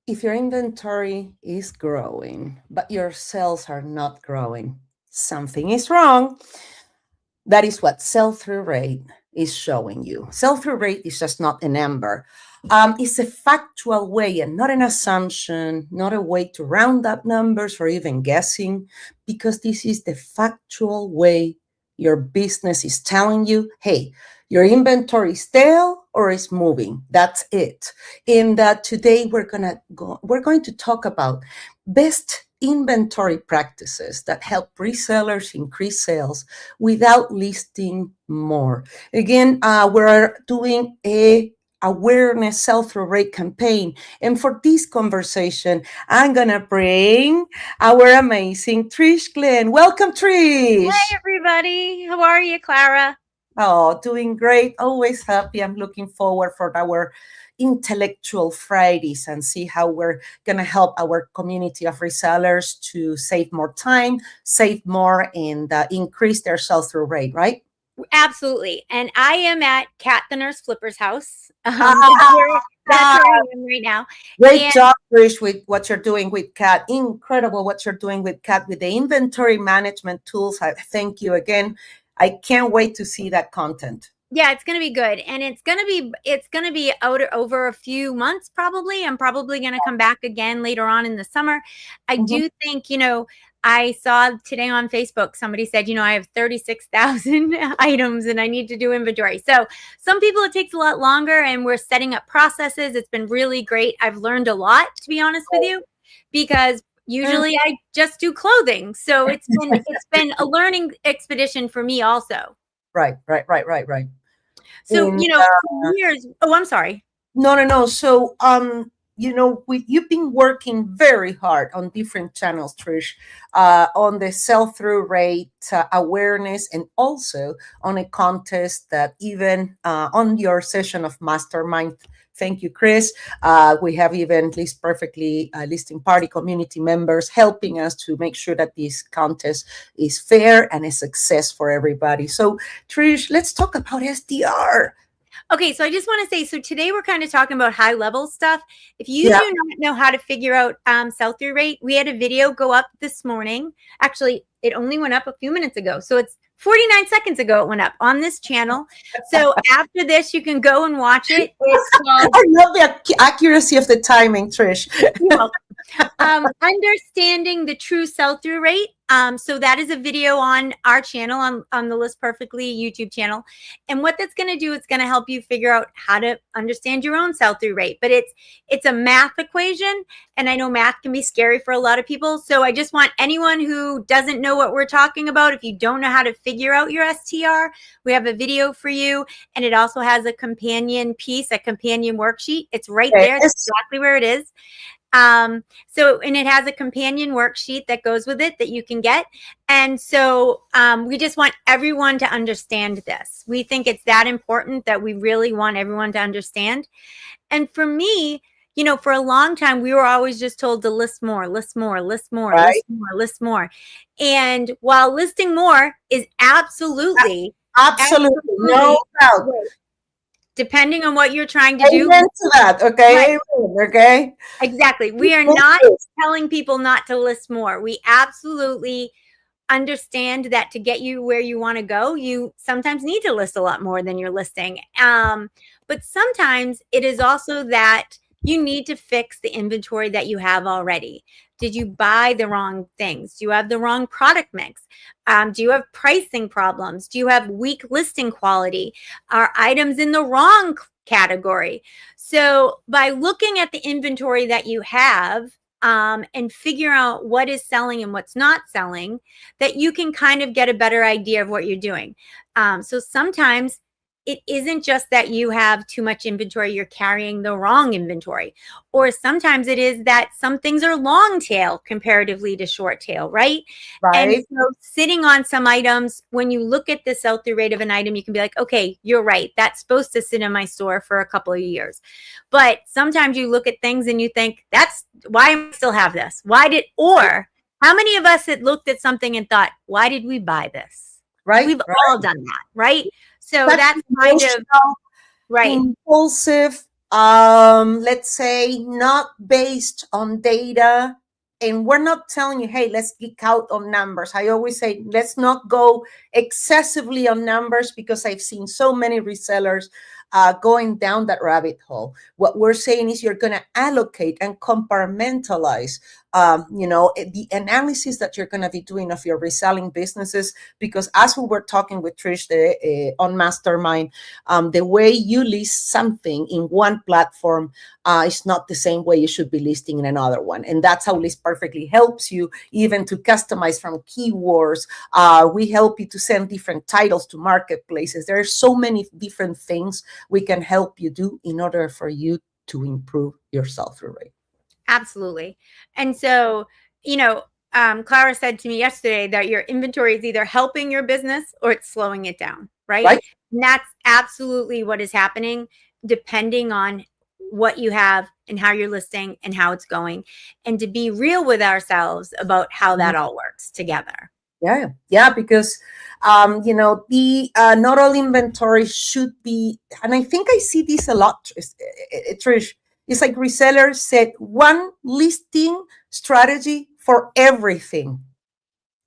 if your inventory is growing, but your sales are not growing, something is wrong. That is what sell-through rate is showing you. Sell-through rate is just not a number. It's a factual way and not an assumption, not a way to round up numbers or even guessing, because this is the factual way your business is telling you, hey, your inventory is stale or is moving. That's it. And today we're going to talk about best inventory practices that help resellers increase sales without listing more. Again, we're doing a awareness sell-through rate campaign. And for this conversation, I'm going to bring our amazing Trish Glenn. Welcome, Trish. Hey, everybody. How are you, Clara? Oh, doing great. Always happy. I'm looking forward for our intellectual Fridays and see how we're going to help our community of resellers to save more time, save more, and increase their sell-through rate, right? Absolutely. And I am at Kat the Nurse Flipper's house. That's where I am right now. Great job, Trish, with what you're doing with Kat. Incredible what you're doing with Kat with the inventory management tools. I thank you again. I can't wait to see that content. Yeah, it's going to be good. And it's going to be out over a few months, probably. I'm probably going to come back again later on in the summer. I do think, I saw today on Facebook, somebody said, I have 36,000 items and I need to do inventory. So some people, it takes a lot longer and we're setting up processes. It's been really great. I've learned a lot, to be honest with you, because usually I just do clothing. So it's been a learning expedition for me also. Right. So, for years, I'm sorry. No. So, you've been working very hard on different channels, Trish, on the sell-through rate awareness, and also on a contest that even on your session of Mastermind. Thank you, Chris. We have even List Perfectly listing party community members helping us to make sure that this contest is fair and a success for everybody. So, Trish, let's talk about STR. Okay, so I just want to say, so today we're kind of talking about high level stuff. If you do not know how to figure out sell-through rate, we had a video go up this morning. Actually, it only went up a few minutes ago. So it's 49 seconds ago it went up on this channel. So after this, you can go and watch it. I love the accuracy of the timing, Trish. Understanding the true sell-through rate. So that is a video on our channel, on the List Perfectly YouTube channel. And what that's going to do, it's going to help you figure out how to understand your own sell-through rate. But it's a math equation. And I know math can be scary for a lot of people. So I just want anyone who doesn't know what we're talking about, if you don't know how to figure out your STR, we have a video for you. And it also has a companion piece, a companion worksheet. It's right there. That's exactly where it is. And it has a companion worksheet that goes with it that you can get. And so we just want everyone to understand this. We think it's that important that we really want everyone to understand. And for me, for a long time, we were always just told to list more. Right? List more. And while listing more is absolutely no doubt. Depending on what you're trying to do. Amen to that, okay? Right. Okay. Exactly. We are not telling people not to list more. We absolutely understand that to get you where you want to go, you sometimes need to list a lot more than you're listing. But sometimes it is also that you need to fix the inventory that you have already. Did you buy the wrong things? Do you have the wrong product mix? Do you have pricing problems? Do you have weak listing quality? Are items in the wrong category? So by looking at the inventory that you have and figure out what is selling and what's not selling, that you can kind of get a better idea of what you're doing. So sometimes it isn't just that you have too much inventory, you're carrying the wrong inventory. Or sometimes it is that some things are long tail comparatively to short tail, right? And so sitting on some items, when you look at the sell-through rate of an item, you can be like, okay, you're right. That's supposed to sit in my store for a couple of years. But sometimes you look at things and you think, that's why I still have this. Or how many of us had looked at something and thought, why did we buy this? Right. We've all done that, right? So that's kind of impulsive, let's say, not based on data. And we're not telling you, hey, let's geek out on numbers. I always say, let's not go excessively on numbers, because I've seen so many resellers going down that rabbit hole. What we're saying is you're going to allocate and compartmentalize, the analysis that you're going to be doing of your reselling businesses. Because as we were talking with Trish on Mastermind, the way you list something in one platform is not the same way you should be listing in another one. And that's how List Perfectly helps you even to customize from keywords. We help you to send different titles to marketplaces. There are so many different things we can help you do in order for you to improve your sell-through rate. Absolutely. And so, Clara said to me yesterday that your inventory is either helping your business or it's slowing it down, right? And that's absolutely what is happening, depending on what you have and how you're listing and how it's going, and to be real with ourselves about how that all works together. Yeah, because the not all inventory should be, and I think I see this a lot, Trish. It's like resellers said one listing strategy for everything,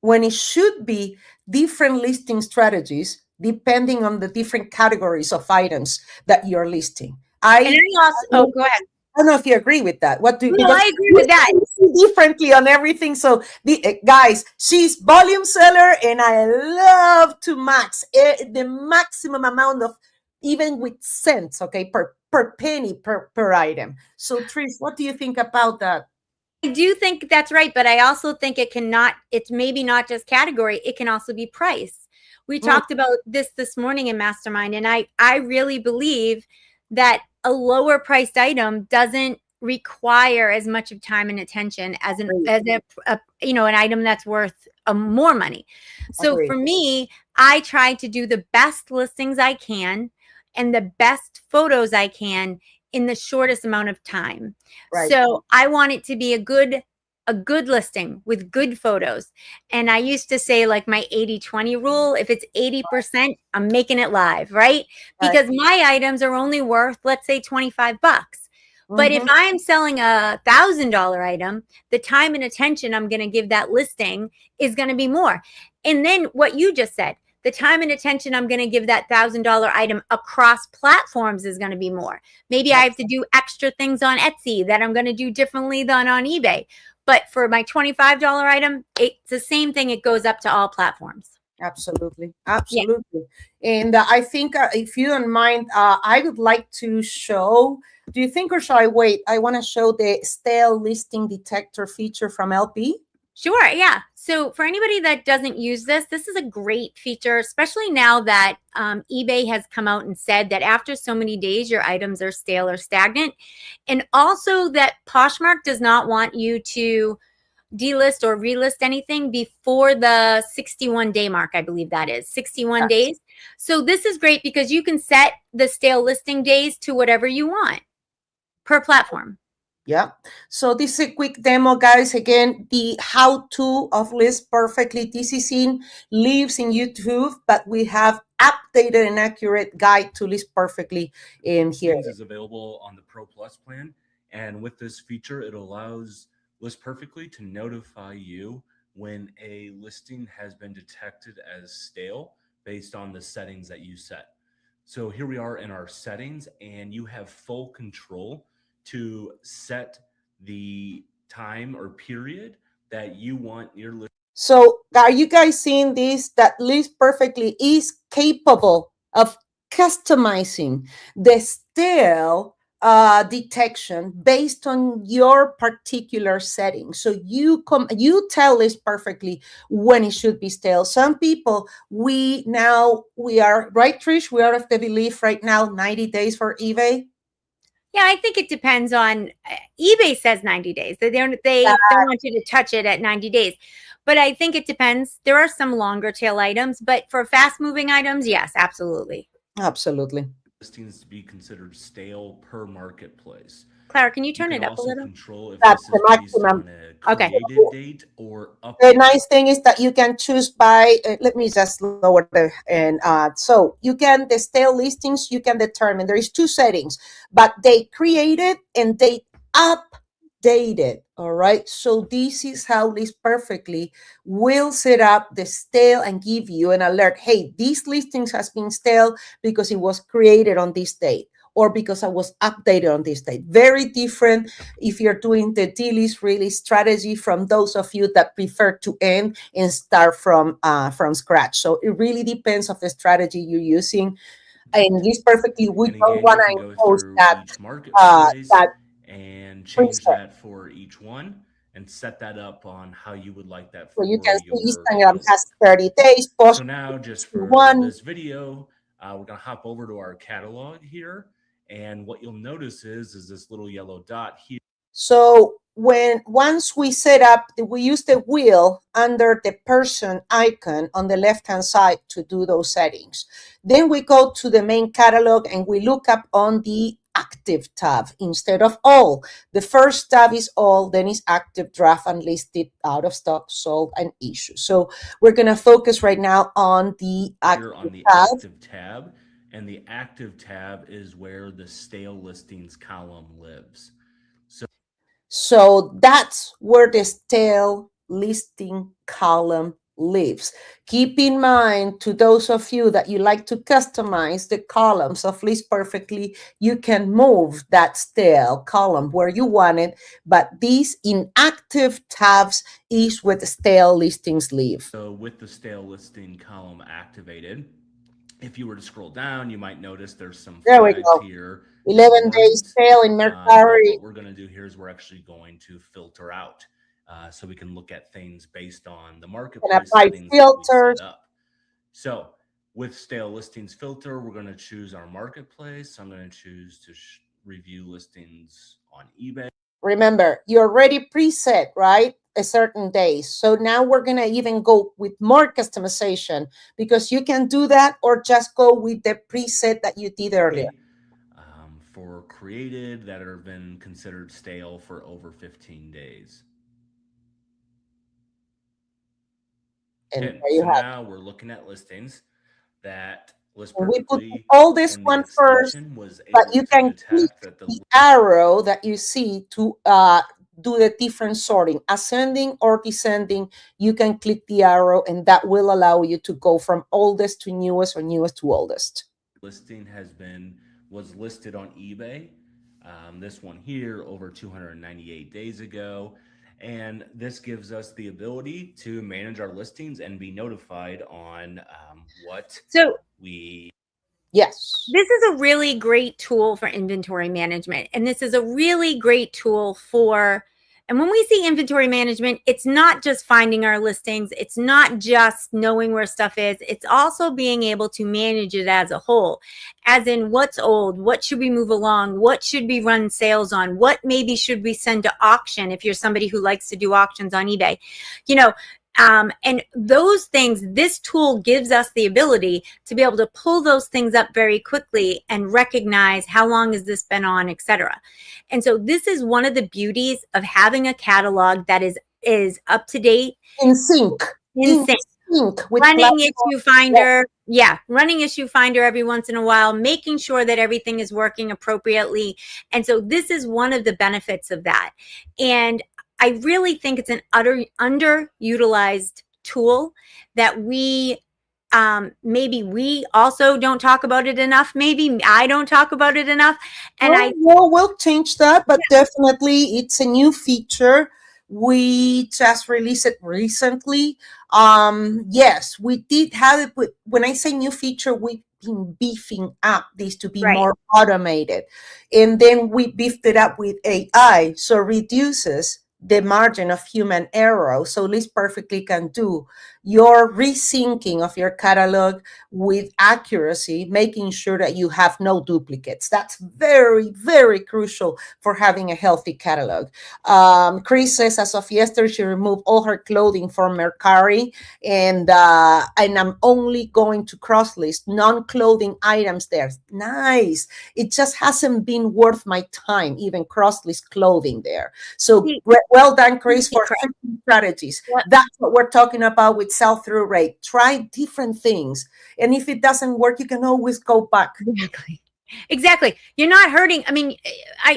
when it should be different listing strategies depending on the different categories of items that you're listing. Oh, go ahead. I don't know if you agree with that. What do you? No, I agree with that. Differently on everything. So the guys, she's volume seller, and I love to max the maximum amount of, even with cents, okay, per penny per item. So Trish, what do you think about that? I do think that's right, but I also think it's maybe not just category, it can also be price. We talked about this morning in Mastermind, and I really believe that a lower priced item doesn't require as much of time and attention as an item that's worth more money. So for me, I try to do the best listings I can and the best photos I can in the shortest amount of time. So I want it to be a good listing with good photos. And I used to say, like, my 80-20 rule, if it's 80%, I'm making it live, right? Because my items are only worth, let's say, $25. But if I'm selling $1,000 item, the time and attention I'm going to give that listing is going to be more. And then what you just said, the time and attention I'm going to give that $1,000 item across platforms is going to be more. Maybe I have to do extra things on Etsy that I'm going to do differently than on eBay. But for my $25 item, it's the same thing. It goes up to all platforms. Absolutely. Yeah. And I think if you don't mind, I would like to show, do you think, or shall I wait? I want to show the stale listing detector feature from LP. Sure. Yeah. So for anybody that doesn't use this is a great feature, especially now that eBay has come out and said that after so many days, your items are stale or stagnant. And also that Poshmark does not want you to delist or relist anything before the 61-day mark. I believe that is 61 days. So this is great because you can set the stale listing days to whatever you want per platform. Yeah. So this is a quick demo, guys. Again, the how-to of List Perfectly. This is lives in YouTube, but we have updated and accurate guide to List Perfectly in here. Is available on the Pro Plus plan. And with this feature, it allows List Perfectly to notify you when a listing has been detected as stale based on the settings that you set. So here we are in our settings, and you have full control to set the time or period that you want your list. So are you guys seeing this? That List Perfectly is capable of customizing the stale detection based on your particular setting. So you tell List Perfectly when it should be stale. Some people, we are right, Trish, we are of the belief right now 90 days for eBay. Yeah, I think it depends on eBay says 90 days. They don't want you to touch it at 90 days. But I think it depends. There are some longer tail items, but for fast moving items, yes, absolutely. Absolutely. Listings to be considered stale per marketplace. Clara, can you You turn can it up a also little? control if That's this the is based maximum. on a Okay. created date or The updated. nice thing is that you can choose by, let me just lower the, and so you can, the stale listings, you can determine, there is two settings, but they created and they updated. All right. So this is how List Perfectly will set up the stale and give you an alert. Hey, this listings has been stale because it was created on this date, or because I was updated on this date. Very different if you're doing the delist release strategy from those of you that prefer to end and start from scratch. So it really depends of the strategy you're using. And List Perfectly, we And don't again, want you to can go impose through that each marketplace that and change preset. that for each one and set that up on how you would like that So you for can see your Instagram has catalog. 30 days, So post now, just for one. this video, we're going to hop over to our catalog here. And what you'll notice is this little yellow dot here. So once we set up, we use the wheel under the person icon on the left-hand side to do those settings. Then we go to the main catalog and we look up on the active tab instead of all. The first tab is all, then is active, draft, unlisted, out of stock, sold, and issue. So we're going to focus right now on the Here on active the tab. active tab, and the active tab is where the stale listings column lives. So that's where the stale listing column lives. Keep in mind, to those of you that you like to customize the columns of List Perfectly, you can move that stale column where you want it, but these inactive tabs is where the stale listings live. So with the stale listing column activated, if you were to scroll down, you might notice there's some There we flags go. here and 11 days warnings. stale in But Mercari. what we're going to do here is we're actually going to filter out so we can look at things based on the And marketplace apply settings that we filters. set up. So with stale listings filter, we're going to choose our marketplace. I'm going to choose to review listings on eBay. Remember, you already preset, right? A certain day. So now we're going to even go with more customization, because you can do that or just go with the preset that you did earlier. For created that have been considered stale for over 15 days. And Okay, there you so have now we're looking at listings that list it. And we put perfectly, all this and the one first, extension was but able you to can click detect that the arrow that you see to do the different sorting, ascending or descending. You can click the arrow and that will allow you to go from oldest to newest or newest to oldest. listing was listed on eBay. This one here over 298 days ago. And this gives us the ability to manage our listings and be notified on what So we. Yes. this is a really great tool for inventory management. And this is a really great tool for, and when we see inventory management, it's not just finding our listings. It's not just knowing where stuff is. It's also being able to manage it as a whole, as in what's old, what should we move along, what should we run sales on, what maybe should we send to auction if you're somebody who likes to do auctions on eBay. You know, and those things, this tool gives us the ability to be able to pull those things up very quickly and recognize how long has this been on, etc. And so this is one of the beauties of having a catalog that is up to date, In sync. in sync. With Running platform. issue finder, running issue finder every once in a while, making sure that everything is working appropriately. And so this is one of the benefits of that. And I really think it's an underutilized tool that maybe we also don't talk about it enough. Maybe I don't talk about it enough. And We'll change that, but definitely it's a new feature. We just released it recently. Yes, we did have it, but when I say new feature, we've been beefing up this to be Right. more automated. And then we beefed it up with AI, so reduces the margin of human error. So List Perfectly can do your resyncing of your catalog with accuracy, making sure that you have no duplicates. That's very, very crucial for having a healthy catalog. Chris says as of yesterday, she removed all her clothing from Mercari, and I'm only going to cross list non-clothing items there. Nice. It just hasn't been worth my time, even cross list clothing there. So well done, Chris, for strategies. Yep. That's what we're talking about with sell-through rate. Try different things. And if it doesn't work, you can always go back. Exactly. You're not hurting. I mean,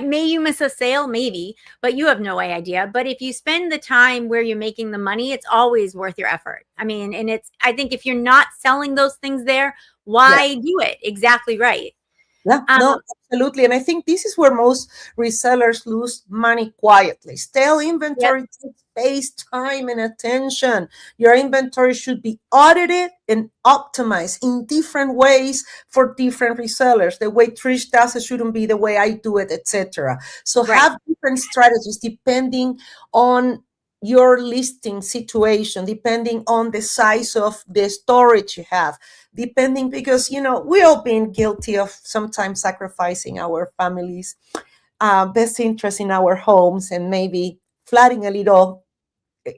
may you miss a sale, maybe, but you have no idea. But if you spend the time where you're making the money, it's always worth your effort. I mean, and I think if you're not selling those things there, why do it? Exactly right. Yeah, no, absolutely. And I think this is where most resellers lose money quietly. Stale inventory takes space, time, and attention. Your inventory should be audited and optimized in different ways for different resellers. The way Trish does it shouldn't be the way I do it, etc. So have different strategies depending on your listing situation, depending on the size of the storage you have, depending, because we all been guilty of sometimes sacrificing our families' best interest in our homes and maybe flooding a little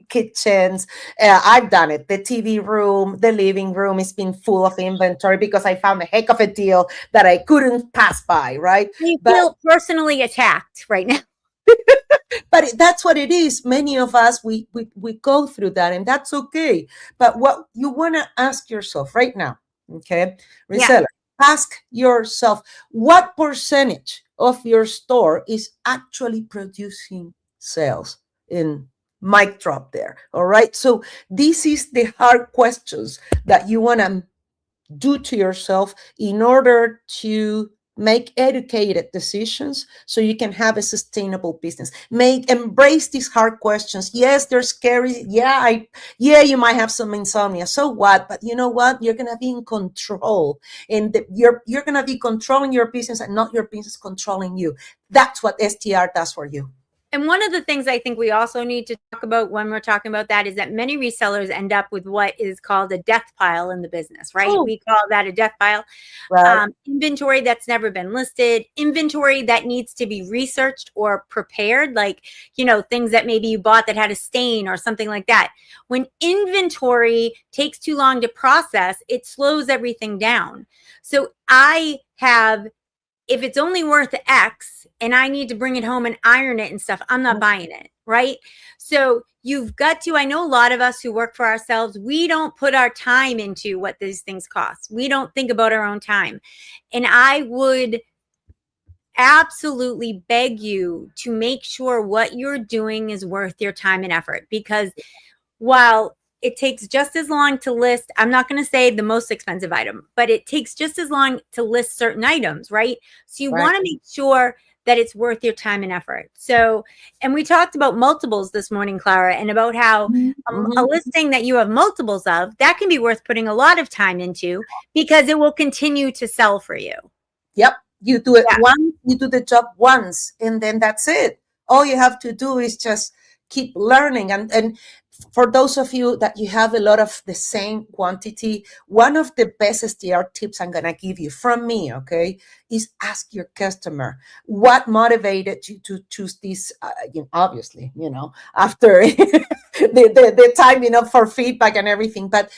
kitchens. I've done it. The TV room, the living room has been full of inventory because I found a heck of a deal that I couldn't pass by, right? You feel personally attacked right now. But that's what it is. Many of us, we go through that, and that's okay. But what you want to ask yourself right now, okay, reseller, ask yourself, what percentage of your store is actually producing sales? In mic drop there. All right. So this is the hard questions that you want to do to yourself in order to make educated decisions so you can have a sustainable business. Embrace these hard questions. Yes, they're scary. Yeah, you might have some insomnia. So what? But you know what? You're gonna be in control, and you're gonna be controlling your business and not your business controlling you. That's what STR does for you. And one of the things I think we also need to talk about when we're talking about that is that many resellers end up with what is called a death pile in the business, right? Oh. We call that a death pile. Right. Inventory that's never been listed, inventory that needs to be researched or prepared, like, things that maybe you bought that had a stain or something like that. When inventory takes too long to process, it slows everything down. So if it's only worth X and I need to bring it home and iron it and stuff, I'm not buying it, right? So you've got to, I know a lot of us who work for ourselves, we don't put our time into what these things cost. We don't think about our own time. And I would absolutely beg you to make sure what you're doing is worth your time and effort, because while it takes just as long to list, I'm not going to say the most expensive item, but it takes just as long to list certain items, right? So you want to make sure that it's worth your time and effort. So, and we talked about multiples this morning, Clara, and about how a listing that you have multiples of, that can be worth putting a lot of time into because it will continue to sell for you. Yep. You do it once, you do the job once, and then that's it. All you have to do is just keep learning. And for those of you that you have a lot of the same quantity, one of the best STR tips I'm going to give you from me, okay, is ask your customer what motivated you to choose this, obviously, after the time, for feedback and everything, but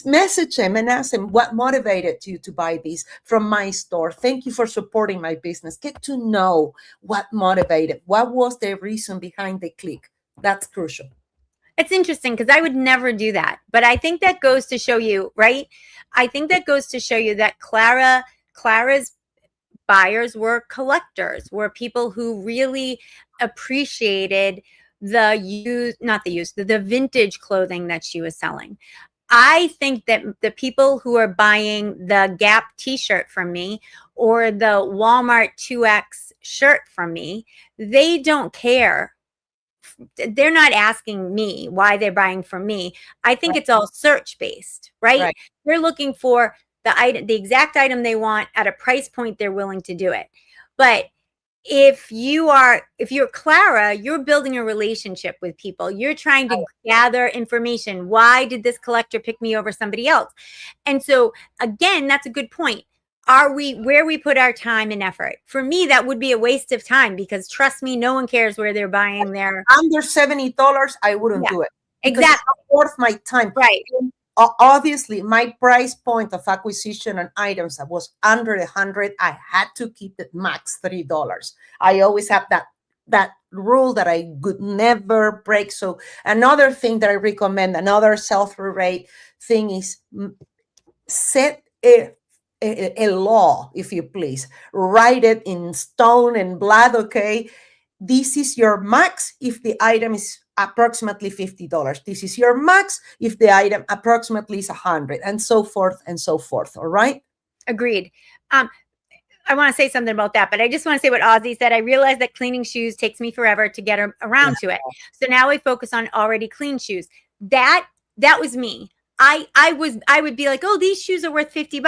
message them and ask them what motivated you to buy these from my store. Thank you for supporting my business. Get to know what motivated, what was the reason behind the click. That's crucial. It's interesting because I would never do that. But I think that goes to show you, right? I think that goes to show you that Clara's buyers were collectors, were people who really appreciated the vintage clothing that she was selling. I think that the people who are buying the Gap t-shirt from me or the Walmart 2X shirt from me, they don't care. They're not asking me why they're buying from me. I think it's all search based, right? They're looking for the exact item they want at a price point they're willing to do it. But if you're Clara, you're building a relationship with people. You're trying to gather information. Why did this collector pick me over somebody else? And so again, that's a good point. Are we where we put our time and effort? For me, that would be a waste of time, because trust me, no one cares where they're buying their Under $70, I wouldn't do it because it's exactly not worth my time. right. Obviously, my price point of acquisition on items that was under 100, I had to keep it max $3. I always have that rule that I would never break. So another thing that I recommend, another sell-through rate thing is set a law, if you please. Write it in stone and blood, okay? This is your max if the item is approximately $50. This is your max if the item approximately is 100, and so forth and so forth. All right? Agreed. I want to say something about that, but I just want to say what Ozzy said. I realized that cleaning shoes takes me forever to get around to it. So now I focus on already clean shoes. That was me. I would be like, oh, these shoes are worth $50.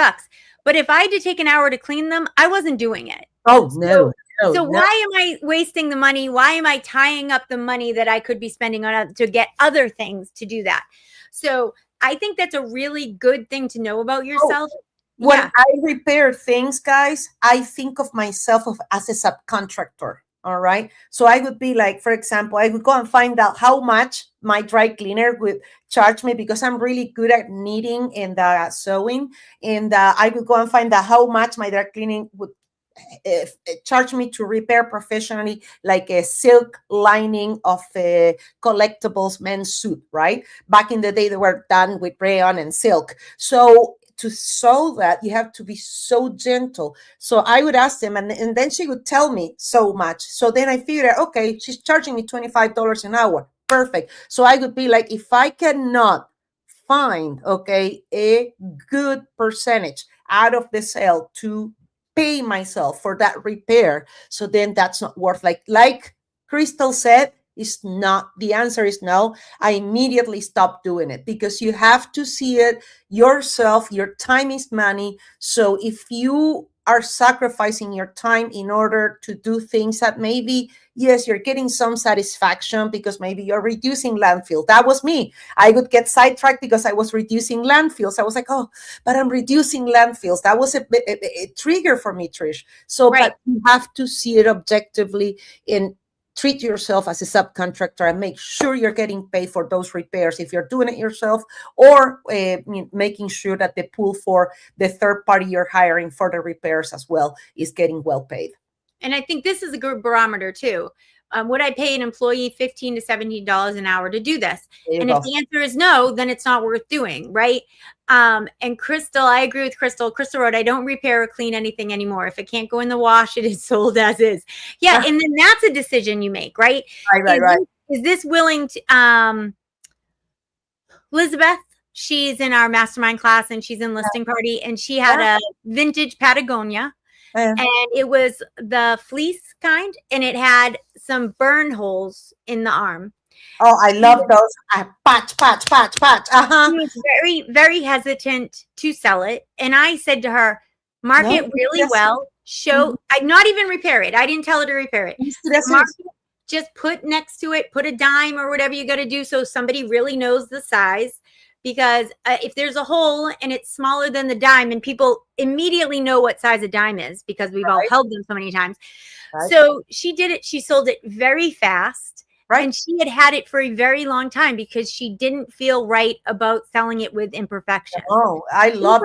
But if I had to take an hour to clean them, I wasn't doing it. Oh, no. So why am I wasting the money? Why am I tying up the money that I could be spending on to get other things to do that? So I think that's a really good thing to know about yourself. When I repair things, guys, I think of myself as a subcontractor. All right. So I would be like, for example, I would go and find out how much my dry cleaner would charge me, because I'm really good at knitting and sewing. And I would go and find out how much my dry cleaning would charge me to repair professionally, like a silk lining of a collectibles men's suit, right? Back in the day, they were done with rayon and silk. So to sew that, you have to be so gentle. So I would ask them, and then she would tell me so much. So then I figured out, okay, she's charging me $25 an hour. Perfect. So I would be like, if I cannot find, okay, a good percentage out of the sale to pay myself for that repair, so then that's not worth, like Crystal said, is not, the answer is no. I immediately stopped doing it, because you have to see it yourself. Your time is money. So if you are sacrificing your time in order to do things that maybe, yes, you're getting some satisfaction because maybe you're reducing landfill. That was me. I would get sidetracked because I was reducing landfills. I was like, oh, but I'm reducing landfills. That was a trigger for me, Trish. So, right. But you have to see it objectively and treat yourself as a subcontractor and make sure you're getting paid for those repairs if you're doing it yourself, or making sure that the pool for the third party you're hiring for the repairs as well is getting well paid. And I think this is a good barometer too. Would I pay an employee $15 to $17 an hour to do this? And if the answer is no, then it's not worth doing, right? And Crystal, I agree with Crystal. Crystal wrote, I don't repair or clean anything anymore. If it can't go in the wash, it is sold as is. Yeah, and then that's a decision you make, right? Right. Is this willing to, Elizabeth, she's in our mastermind class and she's in listing party, and she had a vintage Patagonia. And it was the fleece kind, and it had some burn holes in the arm. Oh, I love those. Patch. She was very, very hesitant to sell it. And I said to her, mark it really well. I not even repair it. I didn't tell her to repair it. Just put next to it, put a dime or whatever you got to do so somebody really knows the size. Because if there's a hole and it's smaller than the dime, and people immediately know what size a dime is because we've all held them so many times. Right. So she did it. She sold it very fast. Right. And she had it for a very long time because she didn't feel right about selling it with imperfections. Oh, I love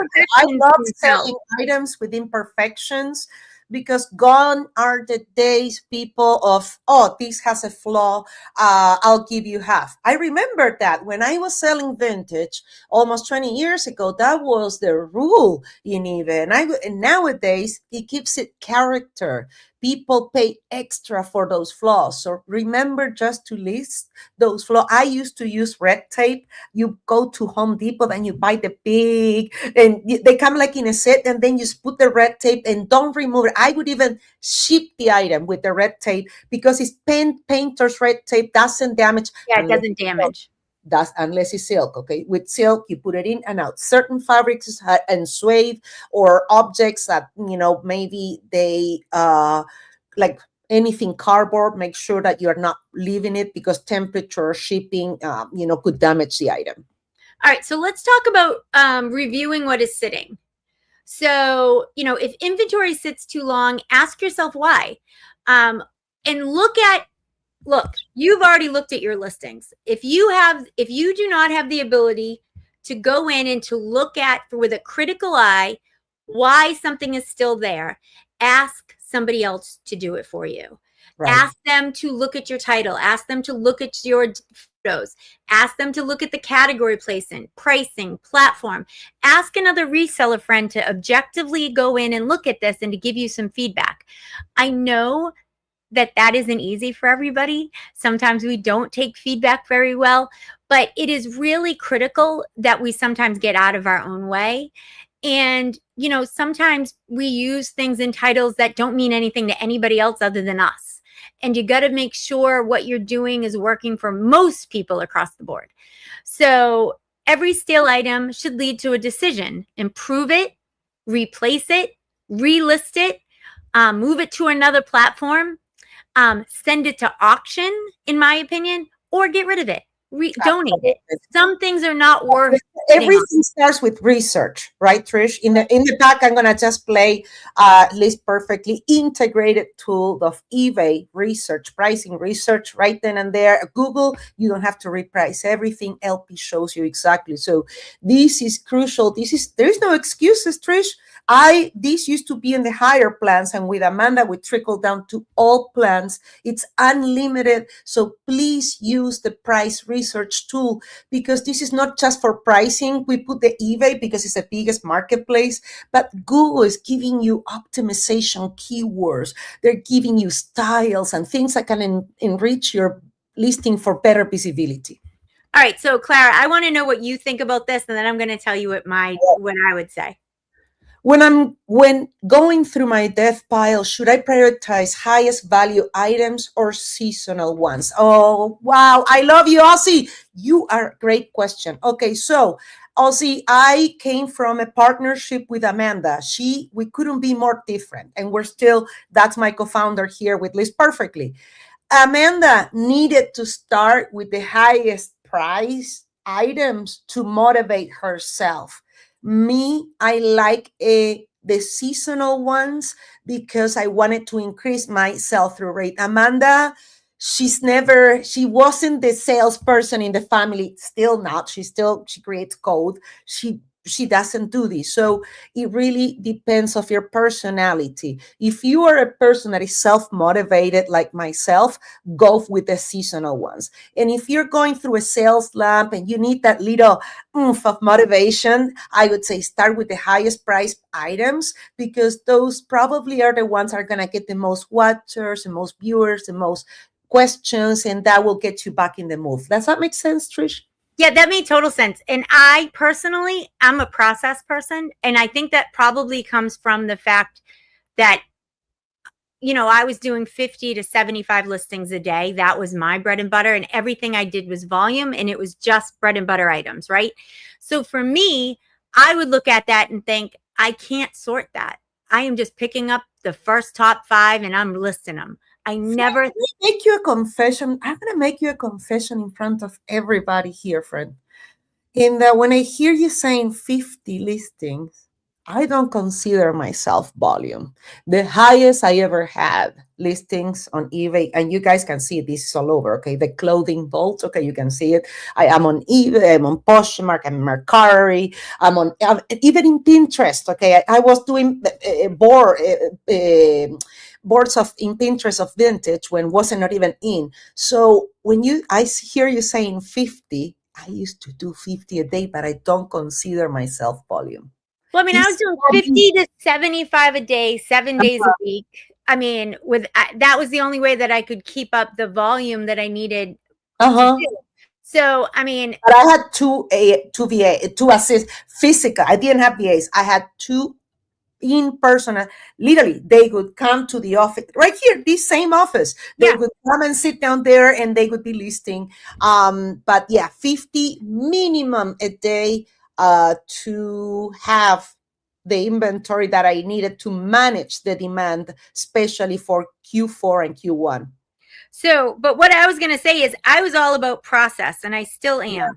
selling items with imperfections, because gone are the days, people, of, oh, this has a flaw, I'll give you half. I remember that when I was selling vintage almost 20 years ago, that was the rule in eBay. And nowadays, it gives it character. People pay extra for those flaws. So remember just to list those flaws. I used to use red tape. You go to Home Depot and you buy the big, and they come like in a set, and then you just put the red tape and don't remove it. I would even ship the item with the red tape because it's painter's red tape, doesn't damage. Yeah, it doesn't damage. Unless it's silk, okay? With silk, you put it in and out. Certain fabrics and suede or objects that, maybe they, like anything cardboard, make sure that you're not leaving it, because temperature, shipping, could damage the item. All right, so let's talk about reviewing what is sitting. So, if inventory sits too long, ask yourself why. And look, you've already looked at your listings. If you do not have the ability to go in and to look at with a critical eye why something is still there, ask somebody else to do it for you. Right. Ask them to look at your title. Ask them to look at your photos. Ask them to look at the category placement, pricing, platform. Ask another reseller friend to objectively go in and look at this and to give you some feedback. I know that isn't easy for everybody. Sometimes we don't take feedback very well, but it is really critical that we sometimes get out of our own way. And, sometimes we use things in titles that don't mean anything to anybody else other than us. And you got to make sure what you're doing is working for most people across the board. So every stale item should lead to a decision. Improve it, replace it, relist it, move it to another platform, send it to auction, in my opinion, or get rid of it. Donate it. Some things are not worth. Everything starts with research, right, Trish? In the back, I'm gonna just play List Perfectly integrated tool of eBay research, pricing research, right then and there. Google, you don't have to reprice everything. LP shows you exactly. So this is crucial. There is no excuses, Trish. This used to be in the higher plans, and with Amanda, we trickled down to all plans. It's unlimited. So please use the price research tool, because this is not just for pricing. We put the eBay because it's the biggest marketplace, but Google is giving you optimization keywords. They're giving you styles and things that can enrich your listing for better visibility. All right. So Clara, I want to know what you think about this, and then I'm going to tell you what I would say. When going through my dev pile, should I prioritize highest value items or seasonal ones? Oh, wow. I love you, Aussie. You are a great question. Okay, so Aussie, I came from a partnership with Amanda. We couldn't be more different. And that's my co-founder here with List Perfectly. Amanda needed to start with the highest price items to motivate herself. Me, I like the seasonal ones because I wanted to increase my sell-through rate. Amanda, she wasn't the salesperson in the family, still not. She creates code. She doesn't do this. So it really depends of your personality. If you are a person that is self-motivated like myself, go with the seasonal ones. And if you're going through a sales slump and you need that little oomph of motivation, I would say start with the highest priced items, because those probably are the ones that are going to get the most watchers, the most viewers, the most questions, and that will get you back in the move. Does that make sense, Trish? Yeah, that made total sense. And I personally, I'm a process person. And I think that probably comes from the fact that, I was doing 50 to 75 listings a day. That was my bread and butter. And everything I did was volume, and it was just bread and butter items, right? So for me, I would look at that and think, I can't sort that. I am just picking up the first top 5 and I'm listing them. I never make you a confession. I'm going to make you a confession in front of everybody here, friend. When I hear you saying 50 listings, I don't consider myself volume. The highest I ever had listings on eBay, and you guys can see this is all over, okay? The clothing vault, okay, you can see it. I am on eBay, I'm on Poshmark, I'm on Mercari, I'm on, even in Pinterest, okay? I was doing boards in Pinterest of vintage when wasn't not even in. So when I hear you saying 50, I used to do 50 a day, but I don't consider myself volume. Well, I mean, I was doing 50 to 75 a day, 7 days a week. I mean, that was the only way that I could keep up the volume that I needed to do. So, I mean, but I had two assists physical. I didn't have VAs. I had 2 in person. Literally, they would come to the office right here, this same office. They would come and sit down there, and they would be listing. But yeah, 50 minimum a day to have the inventory that I needed to manage the demand, especially for Q4 and Q1. So, but what I was going to say is I was all about process, and I still am. Yeah.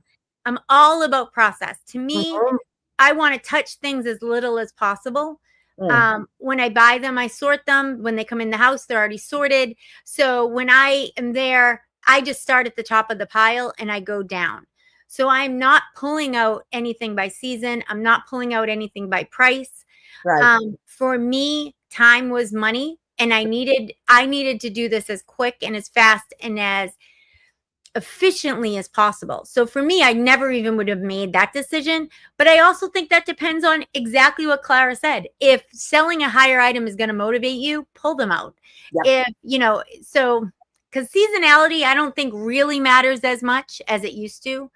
I'm all about process. To me, Mhm. I want to touch things as little as possible. When I buy them, I sort them. When they come in the house, they're already sorted. So when I am there, I just start at the top of the pile and I go down. So I'm not pulling out anything by season. I'm not pulling out anything by price. Right. For me, time was money, and I needed to do this as quick and as fast and as efficiently as possible. So for me, I never even would have made that decision. But I also think that depends on exactly what Clara said. If selling a higher item is going to motivate you, pull them out. Yep. If, so because seasonality, I don't think really matters as much as it used to.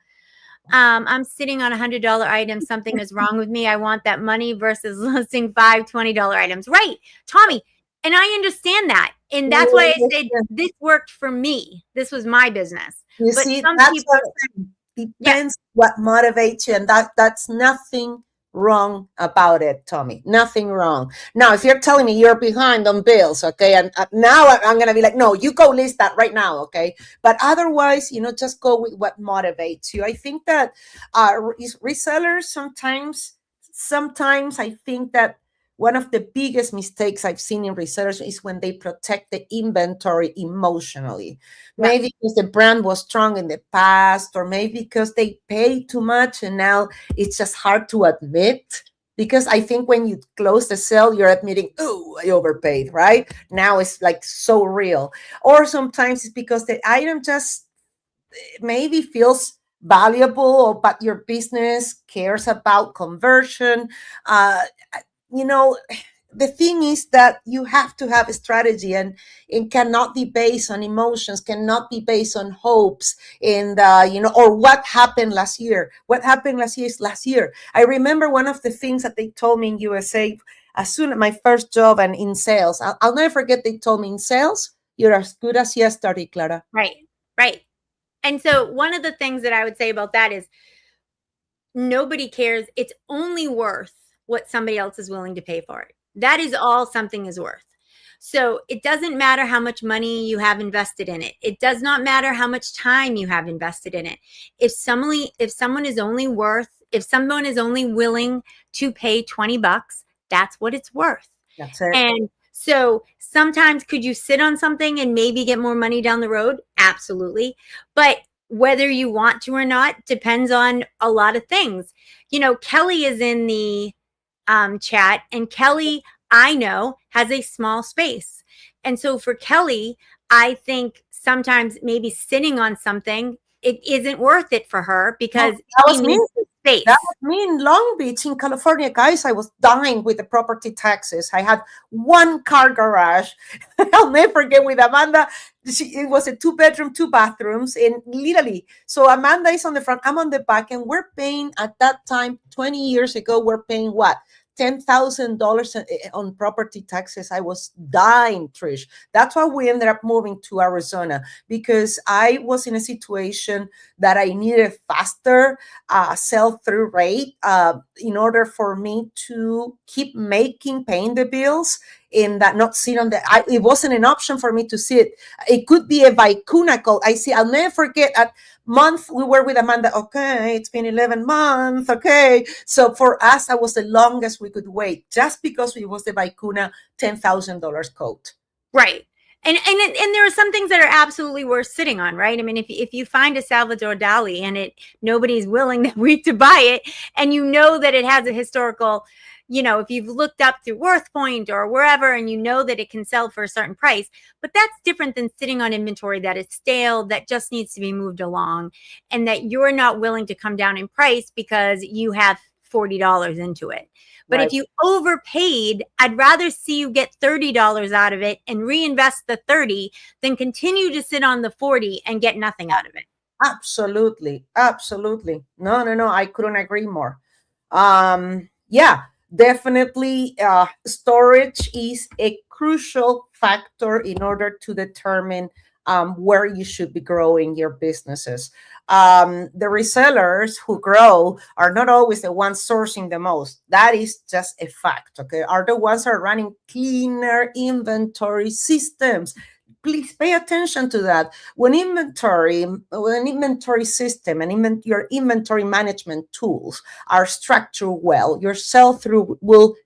I'm sitting on $100 items. Something is wrong with me. I want that money versus listing $20 items. Right, Tommy. And I understand that. And that's why I said this worked for me. This was my business. You But see, some that's people, what I'm saying. Depends what motivates you, and that's nothing wrong about it, Tommy. Nothing wrong. Now, if you're telling me you're behind on bills, okay, and now I'm gonna be like, no, you go list that right now, okay. But otherwise, just go with what motivates you. I think that resellers sometimes I think that one of the biggest mistakes I've seen in resellers is when they protect the inventory emotionally. Maybe because the brand was strong in the past, or maybe because they paid too much and now it's just hard to admit. Because I think when you close the sale, you're admitting, oh, I overpaid, right? Now it's like so real. Or sometimes it's because the item just maybe feels valuable, but your business cares about conversion. Uh, you know, the thing is that you have to have a strategy, and it cannot be based on emotions, cannot be based on hopes, and or what happened last year. What happened last year is last year. I remember one of the things that they told me in USA as soon as my first job and in sales. I'll never forget, they told me, in sales you're as good as yesterday, Clara. right. And so one of the things that I would say about that is nobody cares. It's only worth what somebody else is willing to pay for it. That is all something is worth. So it doesn't matter how much money you have invested in it. It does not matter how much time you have invested in it. If someone is only willing to pay $20, that's what it's worth. That's it. And so sometimes could you sit on something and maybe get more money down the road? Absolutely. But whether you want to or not depends on a lot of things. Kelly is in the chat, and Kelly, I know, has a small space. And so for Kelly, I think sometimes maybe sitting on something, it isn't worth it for her because she needs the space. That was me in Long Beach, in California, guys. I was dying with the property taxes. I had one car garage. I'll never forget, with Amanda. It was a 2-bedroom, 2 bathrooms, and literally, so Amanda is on the front, I'm on the back, and we're paying at that time, 20 years ago, we're paying what? $10,000 on property taxes. I was dying, Trish. That's why we ended up moving to Arizona, because I was in a situation that I needed faster sell-through rate in order for me to keep paying the bills, in that not sit on it wasn't an option for me to sit. It could be a vicuna call. I'll never forget, at month we were with Amanda. Okay, it's been 11 months. Okay. So for us, that was the longest we could wait, just because it was the vicuna $10,000 coat. Right. And there are some things that are absolutely worth sitting on, right? I mean, if you find a Salvador Dali and nobody's willing that week to buy it, and that it has a historical, if you've looked up through WorthPoint or wherever, and that it can sell for a certain price, but that's different than sitting on inventory that is stale, that just needs to be moved along, and that you're not willing to come down in price because you have $40 into it. But if you overpaid, I'd rather see you get $30 out of it and reinvest the 30 than continue to sit on the 40 and get nothing out of it. Absolutely. Absolutely. No. I couldn't agree more. Yeah, definitely. Storage is a crucial factor in order to determine where you should be growing your businesses. The resellers who grow are not always the ones sourcing the most. That is just a fact, okay? Are the ones that are running cleaner inventory systems. Please pay attention to that. When inventory system and your inventory management tools are structured well, your sell-through will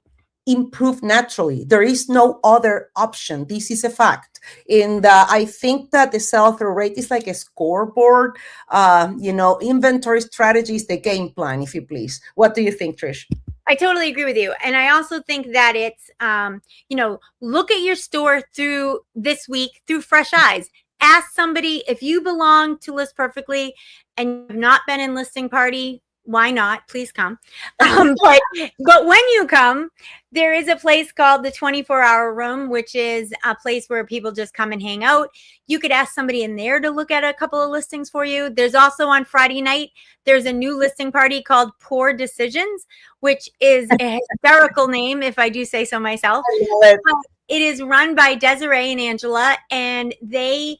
improve naturally. There is no other option. This is a fact. And I think that the sell-through rate is like a scoreboard. Inventory strategy is the game plan, if you please. What do you think, Trish? I totally agree with you. And I also think that it's, look at your store through this week through fresh eyes. Ask somebody if you belong to List Perfectly and you've not been in listing party. Why not? Please come. But when you come, there is a place called the 24-hour room, which is a place where people just come and hang out. You could ask somebody in there to look at a couple of listings for you. There's also on Friday night, there's a new listing party called Poor Decisions, which is a hysterical name, if I do say so myself. It is run by Desiree and Angela, and they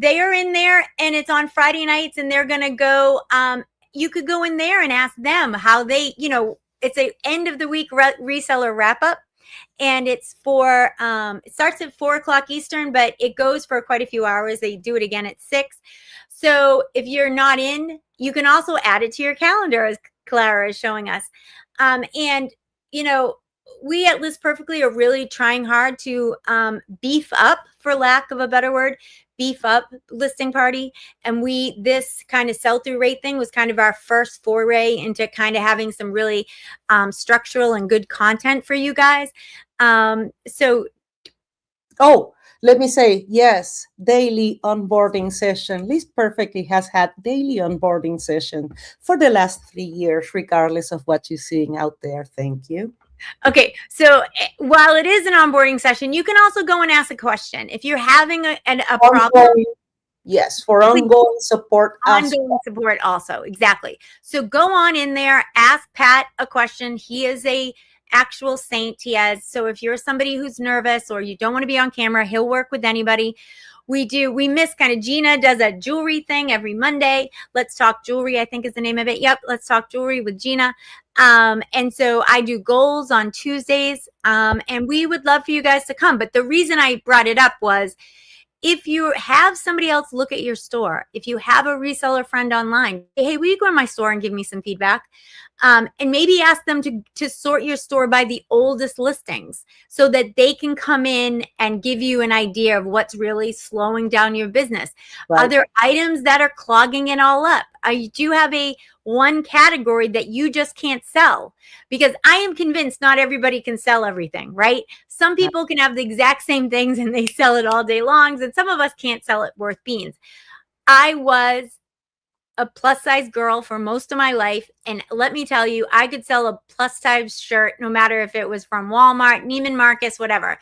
are in there, and it's on Friday nights, and they're going to go, you could go in there and ask them how they, it's a end of the week reseller wrap up. And it's for, it starts at 4:00 Eastern, but it goes for quite a few hours. They do it again at 6. So if you're not in, you can also add it to your calendar, as Clara is showing us. We at List Perfectly are really trying hard to beef up, for lack of a better word, beef up listing party. And this kind of sell-through rate thing was kind of our first foray into kind of having some really structural and good content for you guys. Let me say, yes, daily onboarding session. List Perfectly has had daily onboarding session for the last 3 years, regardless of what you're seeing out there. Thank you. Okay, so while it is an onboarding session, you can also go and ask a question. If you're having a problem. Yes, for ongoing support. Ongoing support also, exactly. So go on in there, ask Pat a question. He is a actual saint. So if you're somebody who's nervous or you don't want to be on camera, he'll work with anybody. We miss kind of, Gina does a jewelry thing every Monday. Let's Talk Jewelry, I think is the name of it. Yep, Let's Talk Jewelry with Gina. And so I do goals on Tuesdays, and we would love for you guys to come. But the reason I brought it up was, if you have somebody else look at your store, if you have a reseller friend online, hey, will you go to my store and give me some feedback? And maybe ask them to sort your store by the oldest listings so that they can come in and give you an idea of what's really slowing down your business. Right. Are there items that are clogging it all up? Do you have one category that you just can't sell? Because I am convinced not everybody can sell everything, right? Some people can have the exact same things and they sell it all day long, and some of us can't sell it worth beans. I was a plus size girl for most of my life, and let me tell you, I could sell a plus size shirt no matter if it was from Walmart, Neiman Marcus, whatever.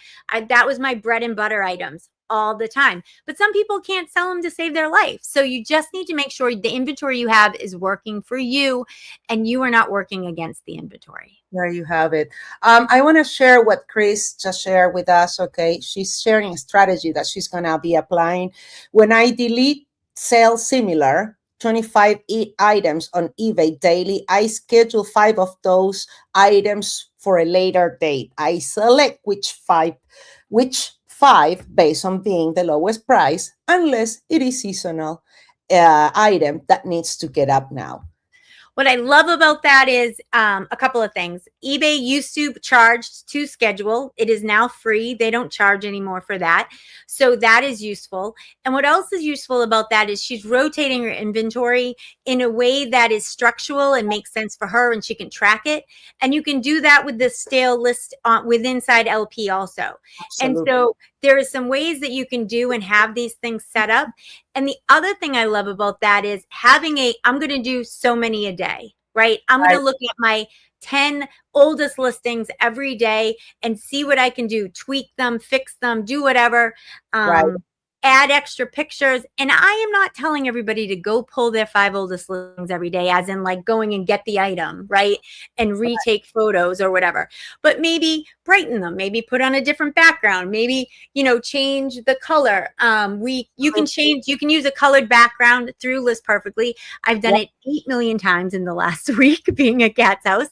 That was my bread and butter items all the time. But some people can't sell them to save their life. So you just need to make sure the inventory you have is working for you and you are not working against the inventory. There you have it. I want to share what Chris just shared with us. Okay, she's sharing a strategy that she's going to be applying. When I delete sell similar 25 items on eBay daily, I schedule 5 of those items for a later date. I select which five based on being the lowest price, unless it is seasonal item that needs to get up now. What I love about that is a couple of things. eBay used to charge to schedule. It is now free. They don't charge anymore for that. So that is useful. And what else is useful about that is she's rotating her inventory in a way that is structural and makes sense for her, and she can track it. And you can do that with the stale list with inside LP also. Absolutely. And so there are some ways that you can do and have these things set up. And the other thing I love about that is having I'm going to do so many a day, right? I'm going to look at my 10 oldest listings every day and see what I can do, tweak them, fix them, do whatever. Right. add extra pictures. And I am not telling everybody to go pull their 5 oldest listings every day, as in like going and get the item, right? And retake photos or whatever. But maybe brighten them, maybe put on a different background, maybe, change the color. You can use a colored background through List Perfectly. I've done it 8 million times in the last week being at Kat's house,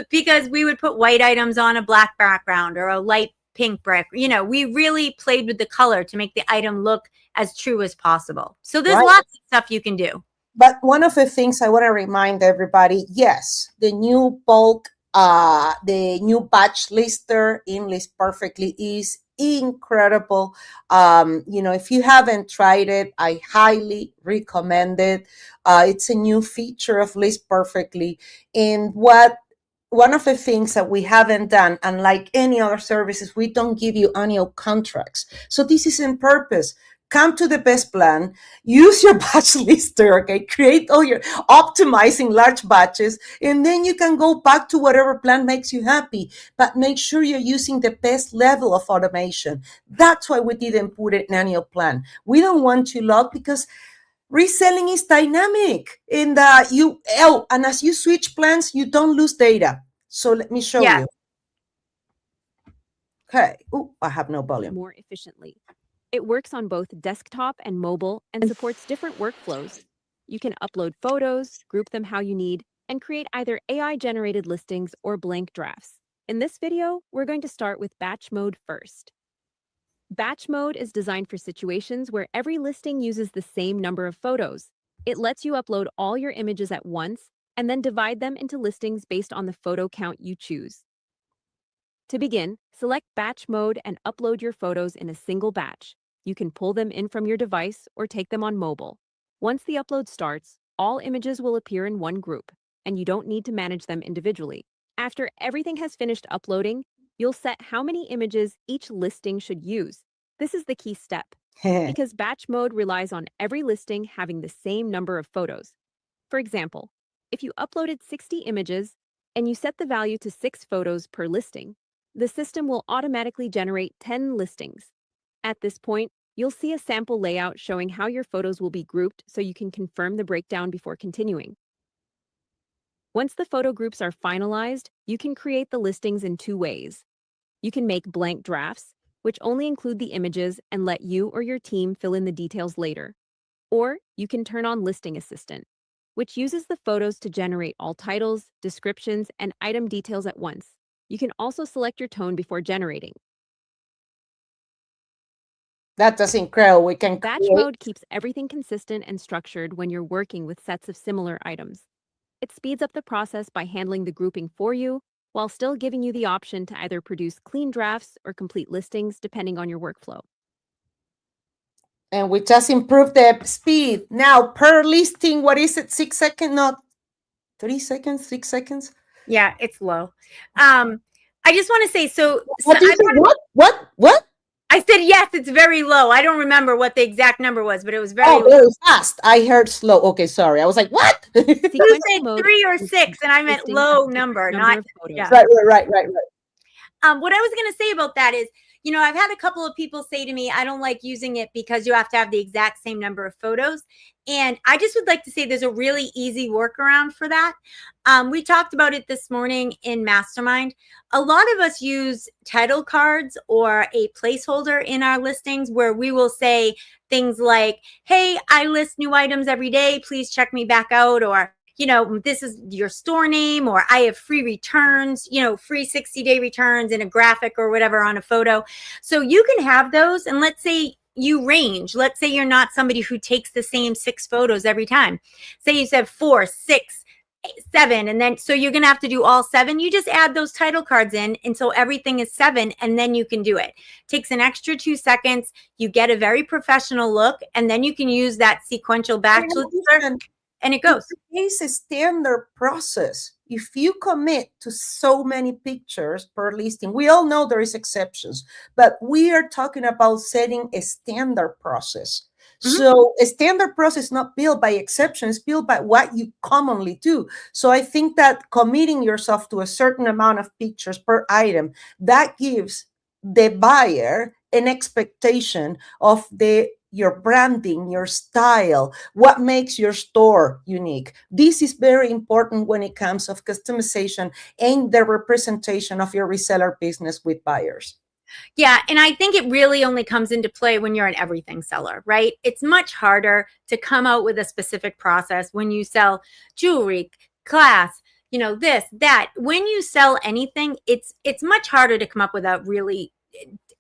because we would put white items on a black background or a light pink brick. We really played with the color to make the item look as true as possible. So there's lots of stuff you can do. But one of the things I want to remind everybody, yes, the new bulk, the new batch lister in List Perfectly is incredible. If you haven't tried it, I highly recommend it. It's a new feature of List Perfectly. And one of the things that we haven't done, unlike any other services, we don't give you annual contracts. So this is in purpose. Come to the best plan, use your batch lister, okay? Create all your optimizing large batches, and then you can go back to whatever plan makes you happy. But make sure you're using the best level of automation. That's why we didn't put an annual plan. We don't want you locked, because reselling is dynamic, and and as you switch plans, you don't lose data. So let me show you. Okay. Oh, I have no volume. More efficiently. It works on both desktop and mobile and supports different workflows. You can upload photos, group them how you need, and create either AI-generated listings or blank drafts. In this video, we're going to start with batch mode first. Batch mode is designed for situations where every listing uses the same number of photos. It lets you upload all your images at once and then divide them into listings based on the photo count you choose. To begin, select batch mode and upload your photos in a single batch. You can pull them in from your device or take them on mobile. Once the upload starts, all images will appear in one group, and you don't need to manage them individually. After everything has finished uploading, you'll set how many images each listing should use. This is the key step, because batch mode relies on every listing having the same number of photos. For example, if you uploaded 60 images and you set the value to 6 photos per listing, the system will automatically generate 10 listings. At this point, you'll see a sample layout showing how your photos will be grouped so you can confirm the breakdown before continuing. Once the photo groups are finalized, you can create the listings in 2 ways. You can make blank drafts, which only include the images and let you or your team fill in the details later. Or you can turn on Listing Assistant, which uses the photos to generate all titles, descriptions, and item details at once. You can also select your tone before generating. That's incredible. We can Batch mode keeps everything consistent and structured when you're working with sets of similar items. It speeds up the process by handling the grouping for you, while still giving you the option to either produce clean drafts or complete listings depending on your workflow. And we just improved the speed. Now, per listing, what is it? 6 seconds? Not 3 seconds? 6 seconds? Yeah, it's low. I just want to say, What? I said, yes, it's very low. I don't remember what the exact number was, but it was very low. Very fast. I heard slow. Okay, sorry. I was like, what? You said 3 or 6, and I meant low number, not. Yeah. Right. What I was going to say about that is, I've had a couple of people say to me, I don't like using it because you have to have the exact same number of photos. And I just would like to say there's a really easy workaround for that. We talked about it this morning in Mastermind. A lot of us use title cards or a placeholder in our listings where we will say things like, hey, I list new items every day. Please check me back out. Or, this is your store name, or I have free returns, free 60-day returns in a graphic or whatever on a photo. So you can have those. And let's say you range. Let's say you're not somebody who takes the same 6 photos every time. Say you said 4, 6, 7, and then so you're going to have to do all 7. You just add those title cards in until everything is 7, and then you can do it. Takes an extra 2 seconds. You get a very professional look, and then you can use that sequential batch lister, and it goes. It's a standard process. If you commit to so many pictures per listing, we all know there is exceptions, but we are talking about setting a standard process. Mm-hmm. So a standard process is not built by exceptions, built by what you commonly do. So I think that committing yourself to a certain amount of pictures per item, that gives the buyer an expectation of the your branding, your style, what makes your store unique. This is very important when it comes of customization and the representation of your reseller business with buyers. Yeah, and I think it really only comes into play when you're an everything seller, right? It's much harder to come out with a specific process when you sell jewelry, class, this, that. When you sell anything, it's much harder to come up with a really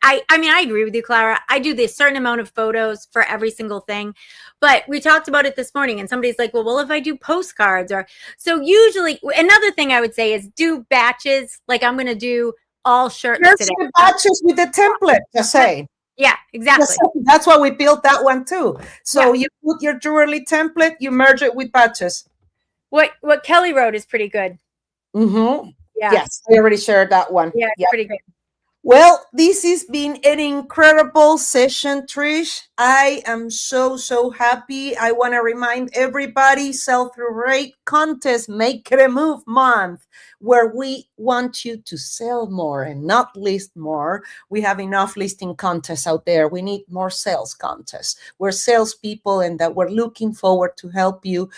I mean, I agree with you, Clara. I do this certain amount of photos for every single thing, but we talked about it this morning and somebody's like, well, if I do postcards so usually another thing I would say is do batches. Like I'm going to do all shirts Just today. the batches with the template, just saying. Yeah, exactly. That's why we built that one too. So you put your jewelry template, you merge it with batches. What Kelly wrote is pretty good. Mm-hmm. Yeah. Yes, I already shared that one. Yeah, it's pretty good. Well, this has been an incredible session, Trish. I am so, so happy. I want to remind everybody, sell-through rate contest, make it a move month, where we want you to sell more and not list more. We have enough listing contests out there. We need more sales contests. We're salespeople and that we're looking forward to help you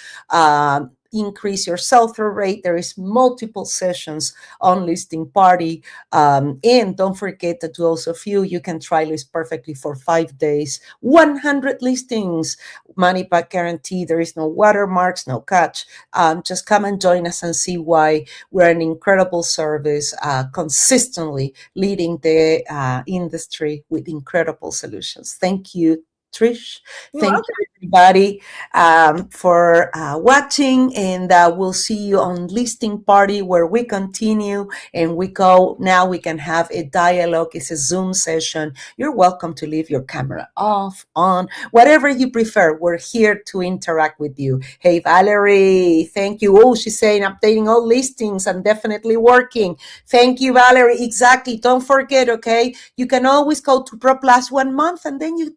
increase your sell-through rate. There is multiple sessions on listing party. And don't forget that those of you can try list perfectly for 5 days, 100 listings, money back guarantee. There is no watermarks, no catch. Just come and join us and see why we're an incredible service, consistently leading the industry with incredible solutions. Thank you, Trish. Thank you, everybody, for watching, and we'll see you on Listing Party, where we continue and we go. Now we can have a dialogue. It's a Zoom session. You're welcome to leave your camera off, on, whatever you prefer. We're here to interact with you. Hey, Valerie, thank you. Oh, she's saying updating all listings and definitely working. Thank you, Valerie. Exactly. Don't forget, okay? You can always go to Pro Plus 1 month and then you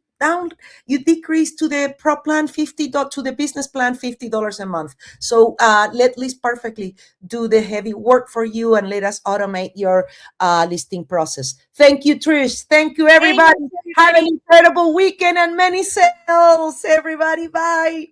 decrease to the Pro Plan to the Business Plan $50 a month. So let List Perfectly do the heavy work for you and let us automate your listing process. Thank you, Trish. Thank you, everybody. Have an incredible weekend and many sales, everybody. Bye.